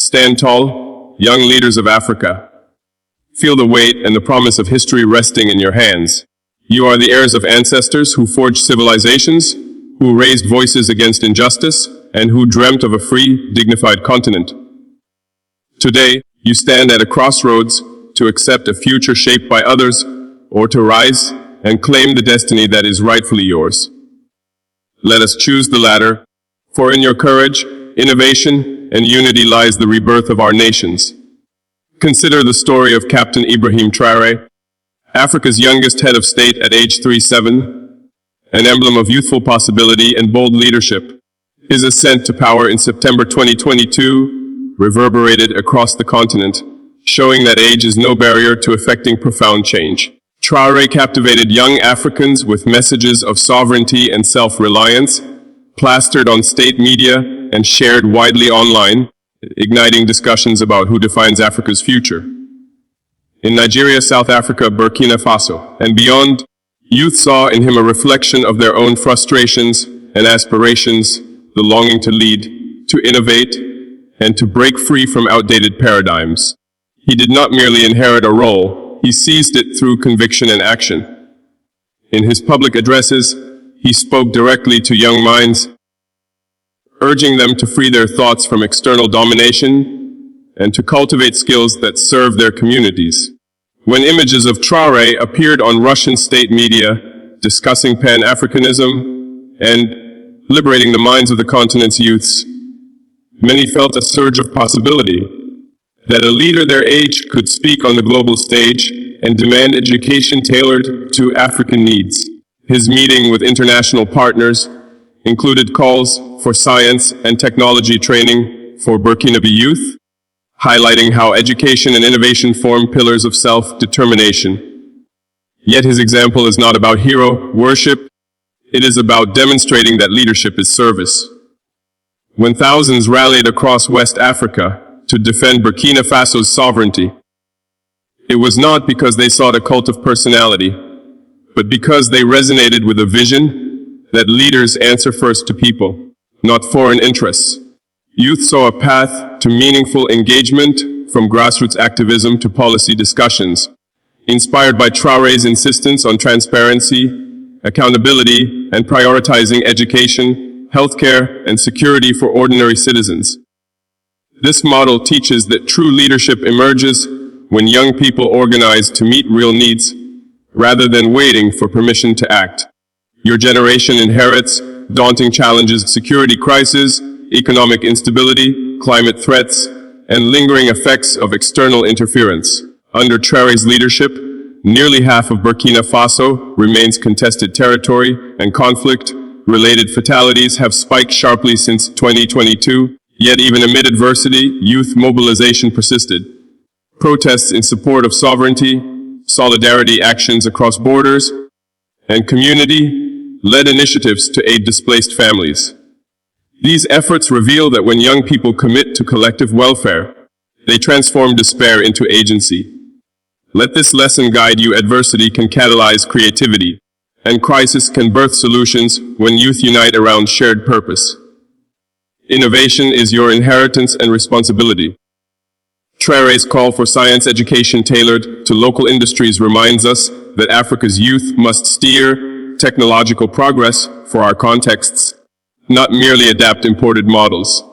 Stand tall, young leaders of Africa. Feel the weight and the promise of history resting in your hands. You are the heirs of ancestors who forged civilizations, who raised voices against injustice, and who dreamt of a free, dignified continent. Today, you stand at a crossroads to accept a future shaped by others, or to rise and claim the destiny that is rightfully yours. Let us choose the latter, for in your courage, innovation, and unity lies the rebirth of our nations. Consider the story of Captain Ibrahim Traoré, Africa's youngest head of state at age 37, an emblem of youthful possibility and bold leadership. His ascent to power in September 2022 reverberated across the continent, showing that age is no barrier to effecting profound change. Traoré captivated young Africans with messages of sovereignty and self-reliance, plastered on state media and shared widely online, igniting discussions about who defines Africa's future. In Nigeria, South Africa, Burkina Faso, and beyond, youth saw in him a reflection of their own frustrations and aspirations, the longing to lead, to innovate, and to break free from outdated paradigms. He did not merely inherit a role, he seized it through conviction and action. In his public addresses, he spoke directly to young minds, urging them to free their thoughts from external domination and to cultivate skills that serve their communities. When images of Traoré appeared on Russian state media discussing Pan-Africanism and liberating the minds of the continent's youths, many felt a surge of possibility that a leader their age could speak on the global stage and demand education tailored to African needs. His meeting with international partners included calls for science and technology training for Burkinabe youth, highlighting how education and innovation form pillars of self-determination. Yet his example is not about hero worship, it is about demonstrating that leadership is service. When thousands rallied across West Africa to defend Burkina Faso's sovereignty, it was not because they sought a cult of personality, but because they resonated with a vision that leaders answer first to people, not foreign interests. Youth saw a path to meaningful engagement from grassroots activism to policy discussions, inspired by Traoré's insistence on transparency, accountability, and prioritizing education, healthcare, and security for ordinary citizens. This model teaches that true leadership emerges when young people organize to meet real needs, rather than waiting for permission to act. Your generation inherits daunting challenges: security crises, economic instability, climate threats, and lingering effects of external interference. Under Traoré's leadership, nearly half of Burkina Faso remains contested territory, and conflict-related fatalities have spiked sharply since 2022. Yet even amid adversity, youth mobilization persisted. Protests in support of sovereignty, solidarity actions across borders, and community-led initiatives to aid displaced families. These efforts reveal that when young people commit to collective welfare, they transform despair into agency. Let this lesson guide you: adversity can catalyze creativity, and crisis can birth solutions when youth unite around shared purpose. Innovation is your inheritance and responsibility. Traoré's call for science education tailored to local industries reminds us that Africa's youth must steer technological progress for our contexts, not merely adapt imported models.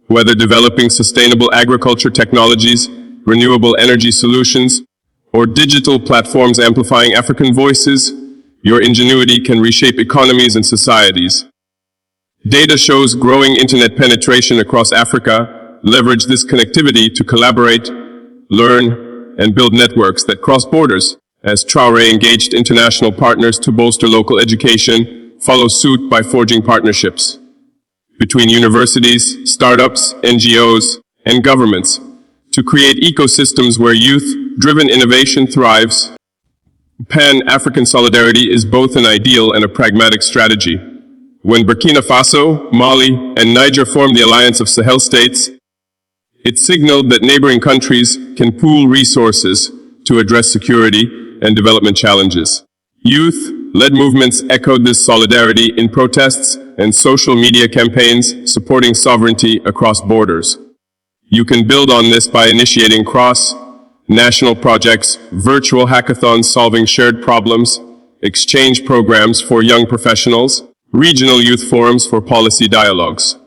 Whether developing sustainable agriculture technologies, renewable energy solutions, or digital platforms amplifying African voices, your ingenuity can reshape economies and societies. Data shows growing internet penetration across Africa. Leverage this connectivity to collaborate, learn, and build networks that cross borders. As Traoré engaged international partners to bolster local education, follow suit by forging partnerships between universities, startups, NGOs, and governments to create ecosystems where youth-driven innovation thrives. Pan-African solidarity is both an ideal and a pragmatic strategy. When Burkina Faso, Mali, and Niger formed the Alliance of Sahel States, it signaled that neighboring countries can pool resources to address security and development challenges. Youth-led movements echoed this solidarity in protests and social media campaigns supporting sovereignty across borders. You can build on this by initiating cross-national projects, virtual hackathons solving shared problems, exchange programs for young professionals, regional youth forums for policy dialogues.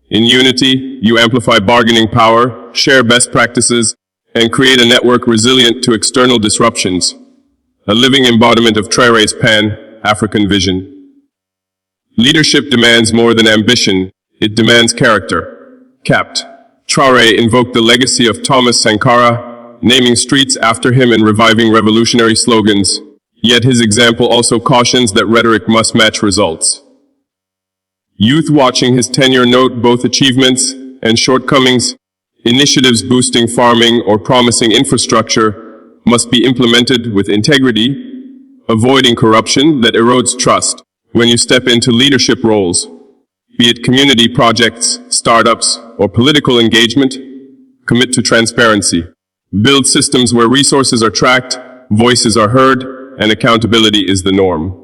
In unity, you amplify bargaining power, share best practices, and create a network resilient to external disruptions, a living embodiment of Traoré's Pan-African vision. Leadership demands more than ambition, it demands character. Capt. Traoré invoked the legacy of Thomas Sankara, naming streets after him and reviving revolutionary slogans, yet his example also cautions that rhetoric must match results. Youth watching his tenure note both achievements and shortcomings. Initiatives boosting farming or promising infrastructure must be implemented with integrity, avoiding corruption that erodes trust. When you step into leadership roles, be it community projects, startups, or political engagement, commit to transparency. Build systems where resources are tracked, voices are heard, and accountability is the norm.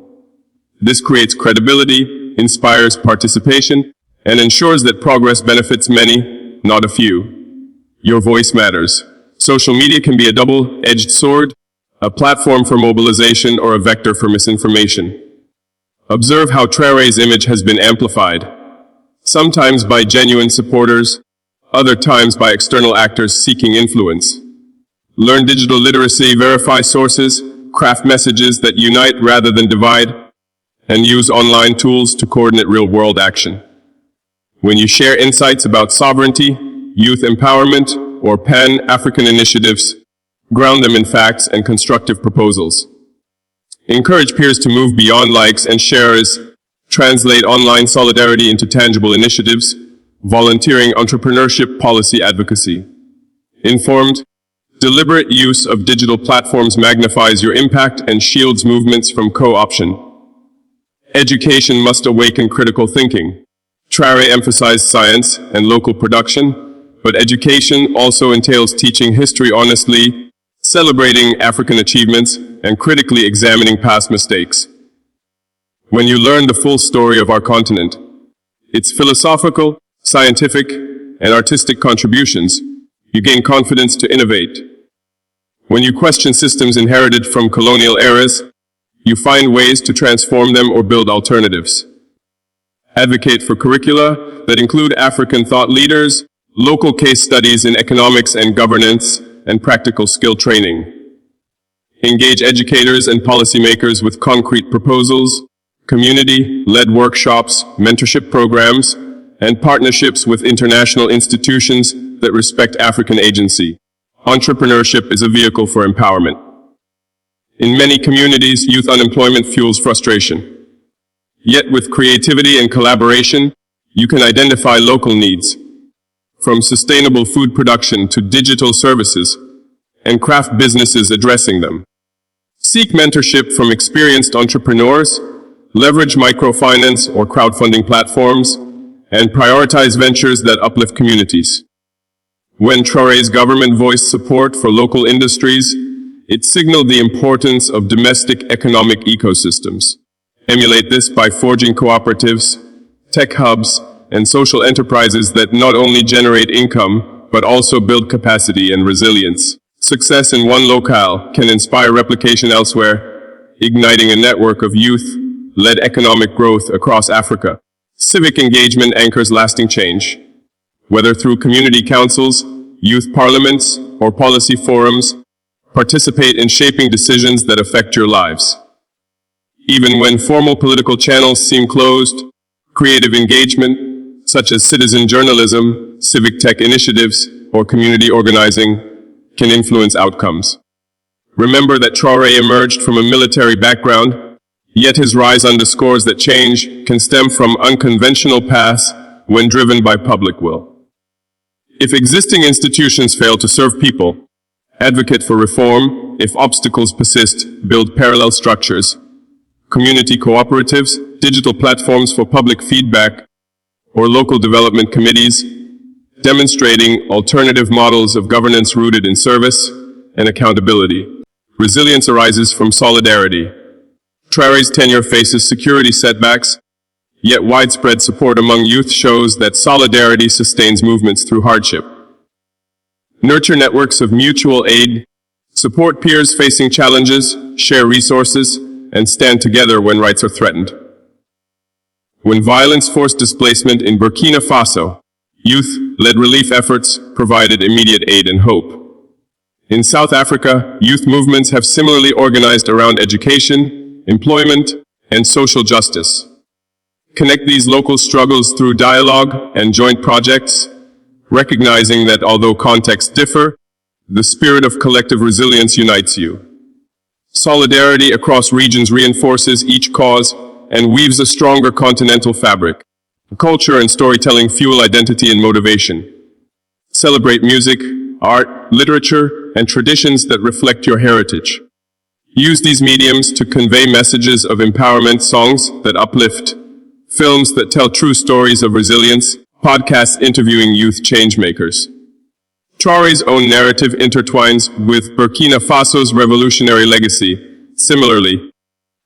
This creates credibility, inspires participation, and ensures that progress benefits many, not a few. Your voice matters. Social media can be a double-edged sword, a platform for mobilization or a vector for misinformation. Observe how Traoré's image has been amplified, sometimes by genuine supporters, other times by external actors seeking influence. Learn digital literacy, verify sources, craft messages that unite rather than divide, and use online tools to coordinate real-world action. When you share insights about sovereignty, youth empowerment, or Pan-African initiatives, ground them in facts and constructive proposals. Encourage peers to move beyond likes and shares, translate online solidarity into tangible initiatives, volunteering, entrepreneurship, policy advocacy. Informed, deliberate use of digital platforms magnifies your impact and shields movements from co-option. Education must awaken critical thinking. Traoré emphasized science and local production, but education also entails teaching history honestly, celebrating African achievements, and critically examining past mistakes. When you learn the full story of our continent, its philosophical, scientific, and artistic contributions, you gain confidence to innovate. When you question systems inherited from colonial eras, you find ways to transform them or build alternatives. Advocate for curricula that include African thought leaders, local case studies in economics and governance, and practical skill training. Engage educators and policymakers with concrete proposals, community-led workshops, mentorship programs, and partnerships with international institutions that respect African agency. Entrepreneurship is a vehicle for empowerment. In many communities, youth unemployment fuels frustration. Yet with creativity and collaboration, you can identify local needs, from sustainable food production to digital services, and craft businesses addressing them. Seek mentorship from experienced entrepreneurs, leverage microfinance or crowdfunding platforms, and prioritize ventures that uplift communities. When Traoré's government voiced support for local industries, it signaled the importance of domestic economic ecosystems. Emulate this by forging cooperatives, tech hubs, and social enterprises that not only generate income, but also build capacity and resilience. Success in one locale can inspire replication elsewhere, igniting a network of youth-led economic growth across Africa. Civic engagement anchors lasting change. Whether through community councils, youth parliaments, or policy forums, participate in shaping decisions that affect your lives. Even when formal political channels seem closed, creative engagement, such as citizen journalism, civic tech initiatives, or community organizing, can influence outcomes. Remember that Traoré emerged from a military background, yet his rise underscores that change can stem from unconventional paths when driven by public will. If existing institutions fail to serve people, advocate for reform. If obstacles persist, build parallel structures, community cooperatives, digital platforms for public feedback, or local development committees, demonstrating alternative models of governance rooted in service and accountability. Resilience arises from solidarity. Traoré's tenure faces security setbacks, yet widespread support among youth shows that solidarity sustains movements through hardship. Nurture networks of mutual aid, support peers facing challenges, share resources, and stand together when rights are threatened. When violence forced displacement in Burkina Faso, youth-led relief efforts provided immediate aid and hope. In South Africa, youth movements have similarly organized around education, employment, and social justice. Connect these local struggles through dialogue and joint projects, recognizing that although contexts differ, the spirit of collective resilience unites you. Solidarity across regions reinforces each cause and weaves a stronger continental fabric. Culture and storytelling fuel identity and motivation. Celebrate music, art, literature, and traditions that reflect your heritage. Use these mediums to convey messages of empowerment, songs that uplift, films that tell true stories of resilience, podcasts interviewing youth changemakers. Traoré's own narrative intertwines with Burkina Faso's revolutionary legacy. Similarly,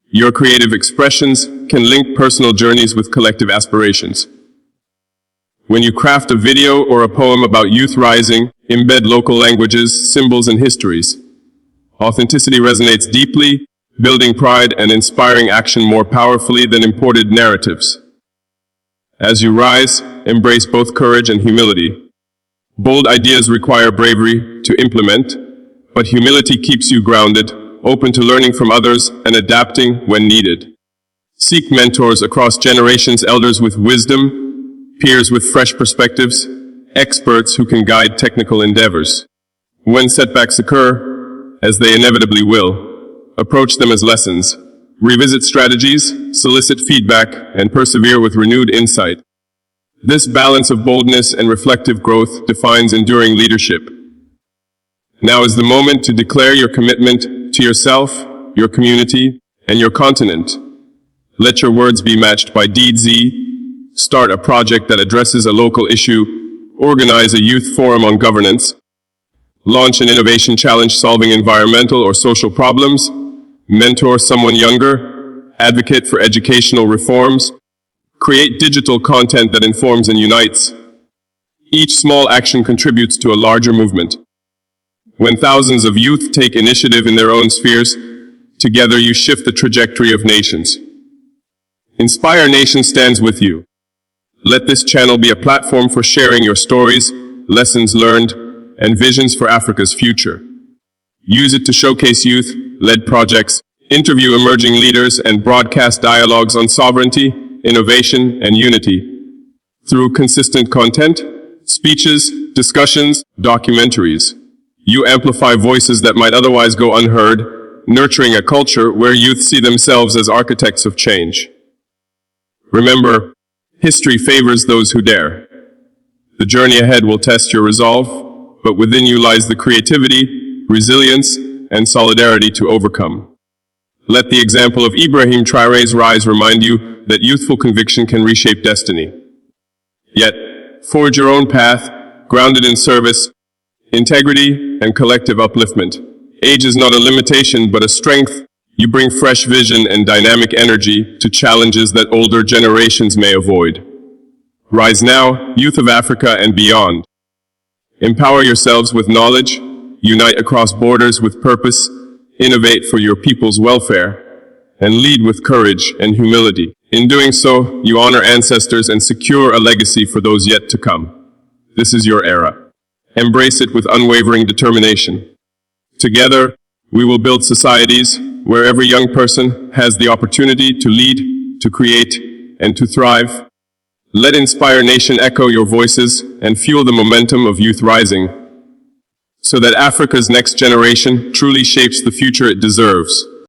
your creative expressions can link personal journeys with collective aspirations. When you craft a video or a poem about youth rising, embed local languages, symbols, and histories. Authenticity resonates deeply, building pride and inspiring action more powerfully than imported narratives. As you rise, embrace both courage and humility. Bold ideas require bravery to implement, but humility keeps you grounded, open to learning from others and adapting when needed. Seek mentors across generations, elders with wisdom, peers with fresh perspectives, experts who can guide technical endeavors. When setbacks occur, as they inevitably will, approach them as lessons. Revisit strategies, solicit feedback, and persevere with renewed insight. This balance of boldness and reflective growth defines enduring leadership. Now is the moment to declare your commitment to yourself, your community, and your continent. Let your words be matched by deeds. Start a project that addresses a local issue, organize a youth forum on governance, launch an innovation challenge solving environmental or social problems, mentor someone younger, advocate for educational reforms, create digital content that informs and unites. Each small action contributes to a larger movement. When thousands of youth take initiative in their own spheres, together you shift the trajectory of nations. Inspire Nation stands with you. Let this channel be a platform for sharing your stories, lessons learned, and visions for Africa's future. Use it to showcase youth-led projects, interview emerging leaders, and broadcast dialogues on sovereignty, innovation, and unity. Through consistent content, speeches, discussions, documentaries, you amplify voices that might otherwise go unheard, nurturing a culture where youth see themselves as architects of change. Remember, history favors those who dare. The journey ahead will test your resolve, but within you lies the creativity, resilience, and solidarity to overcome. Let the example of Ibrahim Traoré's rise remind you that youthful conviction can reshape destiny. Yet, forge your own path, grounded in service, integrity, and collective upliftment. Age is not a limitation, but a strength. You bring fresh vision and dynamic energy to challenges that older generations may avoid. Rise now, youth of Africa and beyond. Empower yourselves with knowledge, unite across borders with purpose, innovate for your people's welfare, and lead with courage and humility. In doing so, you honor ancestors and secure a legacy for those yet to come. This is your era. Embrace it with unwavering determination. Together, we will build societies where every young person has the opportunity to lead, to create, and to thrive. Let Inspire Nation echo your voices and fuel the momentum of youth rising, so that Africa's next generation truly shapes the future it deserves.